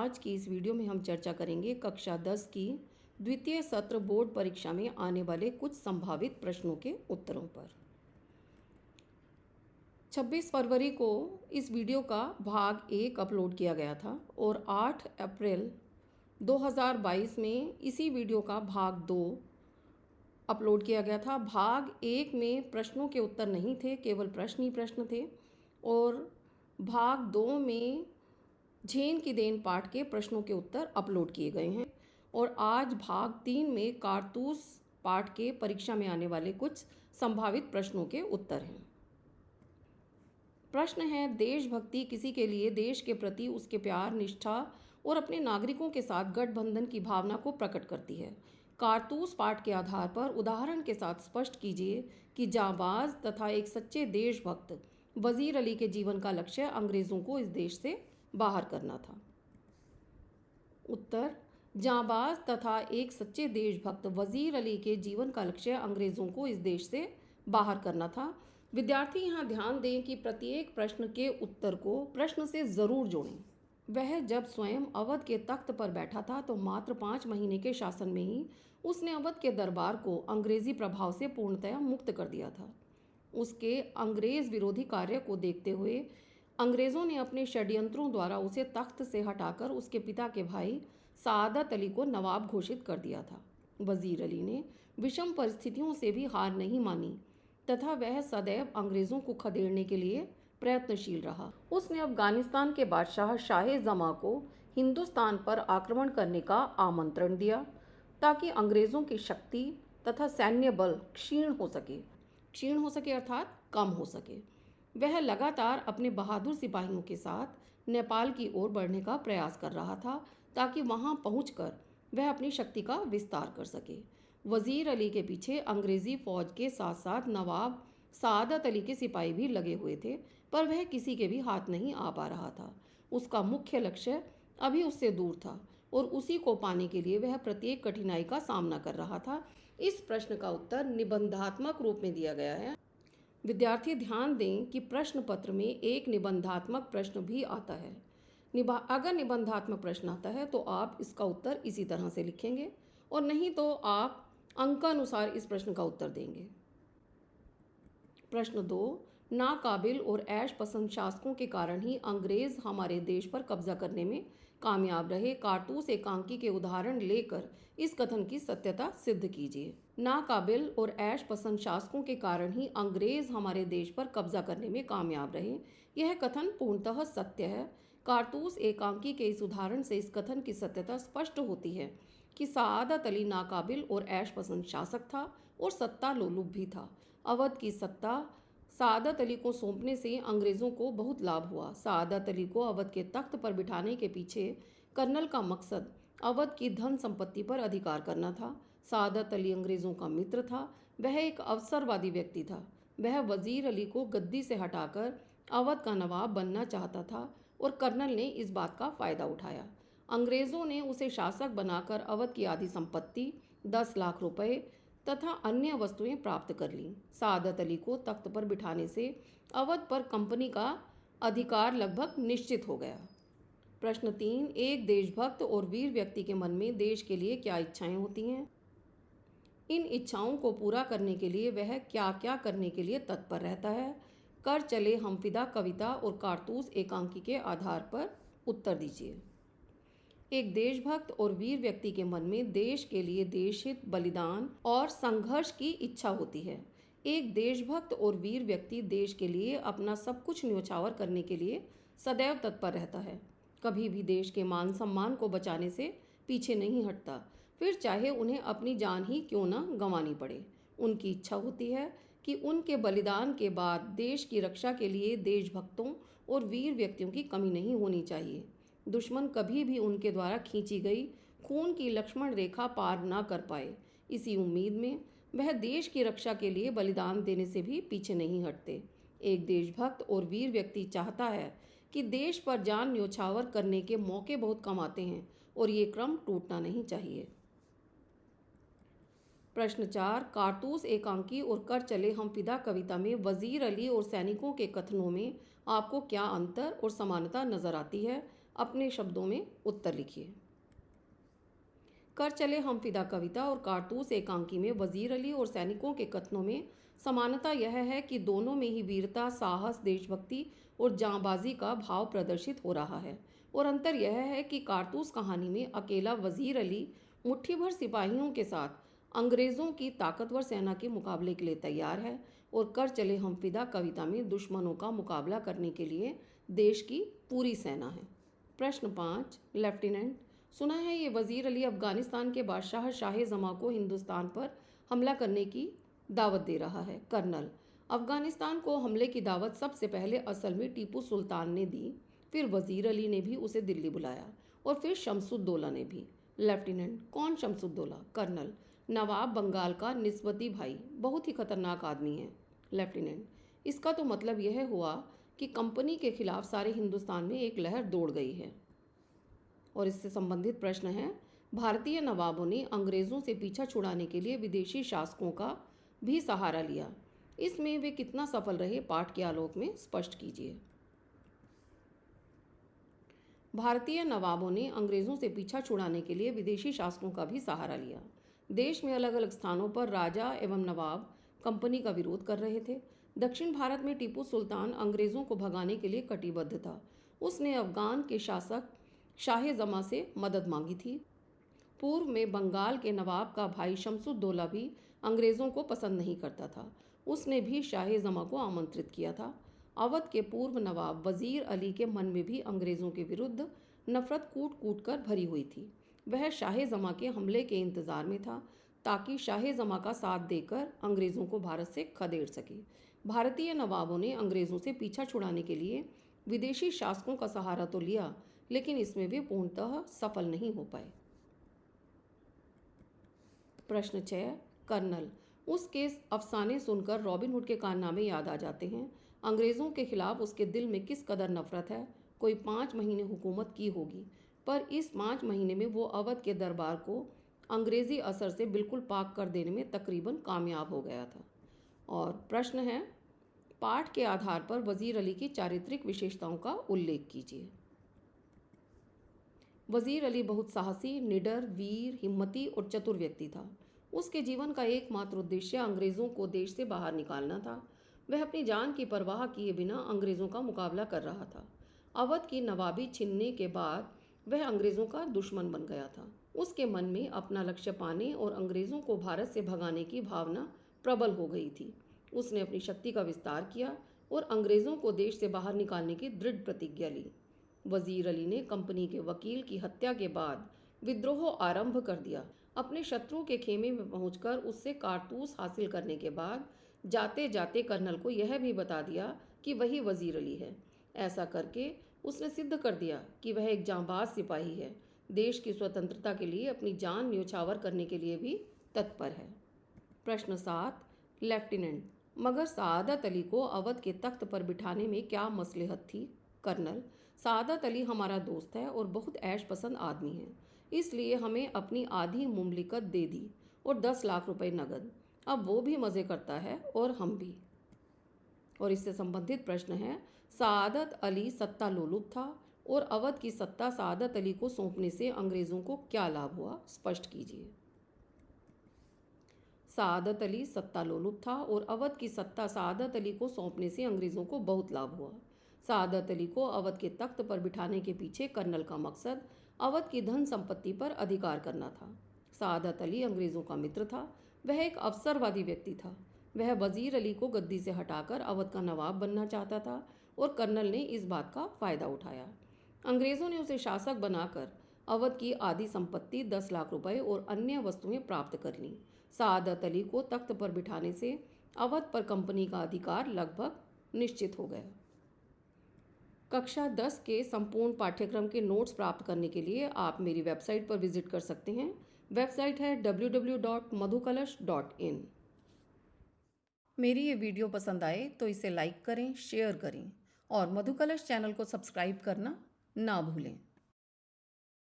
आज की इस वीडियो में हम चर्चा करेंगे कक्षा 10 की द्वितीय सत्र बोर्ड परीक्षा में आने वाले कुछ संभावित प्रश्नों के उत्तरों पर। 26 फरवरी को इस वीडियो का भाग 1 अपलोड किया गया था और 8 अप्रैल 2022 में इसी वीडियो का भाग 2 अपलोड किया गया था। भाग 1 में प्रश्नों के उत्तर नहीं थे, केवल प्रश्न ही प्रश्न थे, और भाग 2 में झेन की देन पाठ के प्रश्नों के उत्तर अपलोड किए गए हैं। और आज भाग 3 में कारतूस पाठ के परीक्षा में आने वाले कुछ संभावित प्रश्नों के उत्तर हैं। प्रश्न है, देशभक्ति किसी के लिए देश के प्रति उसके प्यार, निष्ठा और अपने नागरिकों के साथ गठबंधन की भावना को प्रकट करती है। कारतूस पाठ के आधार पर उदाहरण के साथ स्पष्ट कीजिए कि जांबाज तथा एक सच्चे देशभक्त वजीर अली के जीवन का लक्ष्य अंग्रेजों को इस देश से बाहर करना था। उत्तर, जांबाज तथा एक सच्चे देशभक्त वजीर अली के जीवन का लक्ष्य अंग्रेजों को इस देश से बाहर करना था। विद्यार्थी यहाँ ध्यान दें कि प्रत्येक प्रश्न के उत्तर को प्रश्न से ज़रूर जोड़ें। वह जब स्वयं अवध के तख्त पर बैठा था तो मात्र 5 महीने के शासन में ही उसने अवध के दरबार को अंग्रेजी प्रभाव से पूर्णतया मुक्त कर दिया था। उसके अंग्रेज विरोधी कार्य को देखते हुए अंग्रेज़ों ने अपने षड्यंत्रों द्वारा उसे तख्त से हटाकर उसके पिता के भाई सादत अली को नवाब घोषित कर दिया था। वजीर अली ने विषम परिस्थितियों से भी हार नहीं मानी तथा वह सदैव अंग्रेज़ों को खदेड़ने के लिए प्रयत्नशील रहा। उसने अफगानिस्तान के बादशाह शाह जमा को हिंदुस्तान पर आक्रमण करने का आमंत्रण दिया ताकि अंग्रेज़ों की शक्ति तथा सैन्य बल क्षीण हो सके अर्थात कम हो सके। वह लगातार अपने बहादुर सिपाहियों के साथ नेपाल की ओर बढ़ने का प्रयास कर रहा था ताकि वहां पहुंचकर वह अपनी शक्ति का विस्तार कर सके। वजीर अली के पीछे अंग्रेजी फौज के साथ साथ नवाब सादत अली के सिपाही भी लगे हुए थे, पर वह किसी के भी हाथ नहीं आ पा रहा था। उसका मुख्य लक्ष्य अभी उससे दूर था और उसी को पाने के लिए वह प्रत्येक कठिनाई का सामना कर रहा था। इस प्रश्न का उत्तर निबंधात्मक रूप में दिया गया है। विद्यार्थी ध्यान दें कि प्रश्न पत्र में एक निबंधात्मक प्रश्न भी आता है। अगर निबंधात्मक प्रश्न आता है तो आप इसका उत्तर इसी तरह से लिखेंगे और नहीं तो आप अंकानुसार इस प्रश्न का उत्तर देंगे। प्रश्न 2, नाकाबिल और ऐश पसंद शासकों के कारण ही अंग्रेज हमारे देश पर कब्जा करने में कामयाब रहे। कारतूस एकांकी के उदाहरण लेकर इस कथन की सत्यता सिद्ध कीजिए। नाकाबिल और ऐश पसंद शासकों के कारण ही अंग्रेज हमारे देश पर कब्जा करने में कामयाब रहे, यह कथन पूर्णतः सत्य है। कारतूस एकांकी के इस उदाहरण से इस कथन की सत्यता स्पष्ट होती है कि सादत अली नाकाबिल और ऐश पसंद शासक था और सत्ता लोलुप भी था। अवध की सत्ता सादत अली को सौंपने से अंग्रेज़ों को बहुत लाभ हुआ। सादत अली को अवध के तख्त पर बिठाने के पीछे कर्नल का मकसद अवध की धन संपत्ति पर अधिकार करना था। सादत अली अंग्रेज़ों का मित्र था, वह एक अवसरवादी व्यक्ति था। वह वजीर अली को गद्दी से हटाकर अवध का नवाब बनना चाहता था और कर्नल ने इस बात का फ़ायदा उठाया। अंग्रेज़ों ने उसे शासक बनाकर अवध की आधी संपत्ति 10 लाख रुपए तथा अन्य वस्तुएं प्राप्त कर लीं। सादत अली को तख्त पर बिठाने से अवध पर कंपनी का अधिकार लगभग निश्चित हो गया। प्रश्न 3, एक देशभक्त और वीर व्यक्ति के मन में देश के लिए क्या इच्छाएं होती हैं? इन इच्छाओं को पूरा करने के लिए वह क्या क्या करने के लिए तत्पर रहता है? कर चले हम फिदा कविता और कारतूस एकांकी के आधार पर उत्तर दीजिए। एक देशभक्त और वीर व्यक्ति के मन में देश के लिए देशहित, बलिदान और संघर्ष की इच्छा होती है। एक देशभक्त और वीर व्यक्ति देश के लिए अपना सब कुछ न्योछावर करने के लिए सदैव तत्पर रहता है, कभी भी देश के मान सम्मान को बचाने से पीछे नहीं हटता, फिर चाहे उन्हें अपनी जान ही क्यों न गंवानी पड़े। उनकी इच्छा होती है कि उनके बलिदान के बाद देश की रक्षा के लिए देशभक्तों और वीर व्यक्तियों की कमी नहीं होनी चाहिए। दुश्मन कभी भी उनके द्वारा खींची गई खून की लक्ष्मण रेखा पार न कर पाए। इसी उम्मीद में वह देश की रक्षा के लिए बलिदान देने से भी पीछे नहीं हटते। एक देशभक्त और वीर व्यक्ति चाहता है कि देश पर जान न्योछावर करने के मौके बहुत कम आते हैं और ये क्रम टूटना नहीं चाहिए। प्रश्न 4, कारतूस एकांकी और कर चले हम फिदा कविता में वजीर अली और सैनिकों के कथनों में आपको क्या अंतर और समानता नजर आती है? अपने शब्दों में उत्तर लिखिए। कर चले हम फिदा कविता और कारतूस एकांकी में वजीर अली और सैनिकों के कथनों में समानता यह है कि दोनों में ही वीरता, साहस, देशभक्ति और जांबाजी का भाव प्रदर्शित हो रहा है। और अंतर यह है कि कारतूस कहानी में अकेला वजीर अली मुट्ठी भर सिपाहियों के साथ अंग्रेज़ों की ताकतवर सेना के मुकाबले के लिए तैयार है, और कर चले हम फिदा कविता में दुश्मनों का मुकाबला करने के लिए देश की पूरी सेना है। प्रश्न 5, लेफ्टिनेंट, सुना है ये वजीर अली अफगानिस्तान के बादशाह शाह जमा को हिंदुस्तान पर हमला करने की दावत दे रहा है। कर्नल, अफगानिस्तान को हमले की दावत सबसे पहले असल में टीपू सुल्तान ने दी, फिर वजीर अली ने भी उसे दिल्ली बुलाया, और फिर शमसुद्दौला ने भी। लेफ्टिनेंट, कौन शमसुद्दौला? कर्नल, नवाब बंगाल का निस्बती भाई, बहुत ही खतरनाक आदमी है। लेफ्टिनेंट, इसका तो मतलब यह हुआ कि कंपनी के खिलाफ सारे हिंदुस्तान में एक लहर दौड़ गई है। और इससे संबंधित प्रश्न है, भारतीय नवाबों ने अंग्रेज़ों से पीछा छुड़ाने के लिए विदेशी शासकों का भी सहारा लिया, इसमें वे कितना सफल रहे, पाठ के आलोक में स्पष्ट कीजिए। भारतीय नवाबों ने अंग्रेज़ों से पीछा छुड़ाने के लिए विदेशी शासकों का भी सहारा लिया। देश में अलग अलग स्थानों पर राजा एवं नवाब कंपनी का विरोध कर रहे थे। दक्षिण भारत में टीपू सुल्तान अंग्रेज़ों को भगाने के लिए कटिबद्ध था। उसने अफगान के शासक शाह जमा से मदद मांगी थी। पूर्व में बंगाल के नवाब का भाई शमसुद्दौला भी अंग्रेज़ों को पसंद नहीं करता था। उसने भी शाह जमा को आमंत्रित किया था। अवध के पूर्व नवाब वजीर अली के मन में भी अंग्रेज़ों के विरुद्ध नफरत कूट कूट कर भरी हुई थी। वह शाह जमा के हमले के इंतज़ार में था, ताकि शाह जमा का साथ देकर अंग्रेज़ों को भारत से खदेड़ सके। भारतीय नवाबों ने अंग्रेज़ों से पीछा छुड़ाने के लिए विदेशी शासकों का सहारा तो लिया, लेकिन इसमें वे पूर्णतः सफल नहीं हो पाए। प्रश्न 6, कर्नल, उसके अफसाने सुनकर रॉबिनहुड के कारनामे याद आ जाते हैं। अंग्रेज़ों के खिलाफ उसके दिल में किस कदर नफरत है। कोई 5 महीने हुकूमत की होगी, पर इस 5 महीने में वो अवध के दरबार को अंग्रेज़ी असर से बिल्कुल पाक कर देने में तकरीबन कामयाब हो गया था। और प्रश्न है, पाठ के आधार पर वजीर अली की चारित्रिक विशेषताओं का उल्लेख कीजिए। वजीर अली बहुत साहसी, निडर, वीर, हिम्मती और चतुर व्यक्ति था। उसके जीवन का एकमात्र उद्देश्य अंग्रेज़ों को देश से बाहर निकालना था। वह अपनी जान की परवाह किए बिना अंग्रेज़ों का मुकाबला कर रहा था। अवध की नवाबी छीनने के बाद वह अंग्रेज़ों का दुश्मन बन गया था। उसके मन में अपना लक्ष्य पाने और अंग्रेज़ों को भारत से भगाने की भावना प्रबल हो गई थी। उसने अपनी शक्ति का विस्तार किया और अंग्रेज़ों को देश से बाहर निकालने की दृढ़ प्रतिज्ञा ली। वजीर अली ने कंपनी के वकील की हत्या के बाद विद्रोह आरंभ कर दिया। अपने शत्रु के खेमे में पहुंचकर उससे कारतूस हासिल करने के बाद जाते जाते कर्नल को यह भी बता दिया कि वही वजीर अली है। ऐसा करके उसने सिद्ध कर दिया कि वह एक जांबाज सिपाही है, देश की स्वतंत्रता के लिए अपनी जान न्योछावर करने के लिए भी तत्पर है। प्रश्न 7, लेफ्टिनेंट, मगर सआदत अली को अवध के तख्त पर बिठाने में क्या मसलहत थी? कर्नल, सआदत अली हमारा दोस्त है और बहुत ऐश पसंद आदमी है, इसलिए हमें अपनी आधी मुमलिकत दे दी और 10 लाख रुपए नगद। अब वो भी मज़े करता है और हम भी। और इससे संबंधित प्रश्न है, सआदत अली सत्ता लोलुप था और अवध की सत्ता सआदत अली को सौंपने से अंग्रेज़ों को क्या लाभ हुआ, स्पष्ट कीजिए। सआदत अली सत्ता लोलुप था और अवध की सत्ता सआदत अली को सौंपने से अंग्रेज़ों को बहुत लाभ हुआ। सआदत अली को अवध के तख्त पर बिठाने के पीछे कर्नल का मकसद अवध की धन संपत्ति पर अधिकार करना था। सआदत अली अंग्रेज़ों का मित्र था। वह एक अवसरवादी व्यक्ति था। वह वजीर अली को गद्दी से हटाकर अवध का नवाब बनना चाहता था और कर्नल ने इस बात का फ़ायदा उठाया। अंग्रेज़ों ने उसे शासक बनाकर अवध की आधी संपत्ति 10 लाख रुपए और अन्य वस्तुएं प्राप्त कर लीं। सआदत अली को तख्त पर बिठाने से अवध पर कंपनी का अधिकार लगभग निश्चित हो गया। कक्षा 10 के संपूर्ण पाठ्यक्रम के नोट्स प्राप्त करने के लिए आप मेरी वेबसाइट पर विजिट कर सकते हैं। वेबसाइट है www.madhukalash.in। मेरी ये वीडियो पसंद आए तो इसे लाइक करें, शेयर करें और मधुकलश चैनल को सब्सक्राइब करना ना भूलें।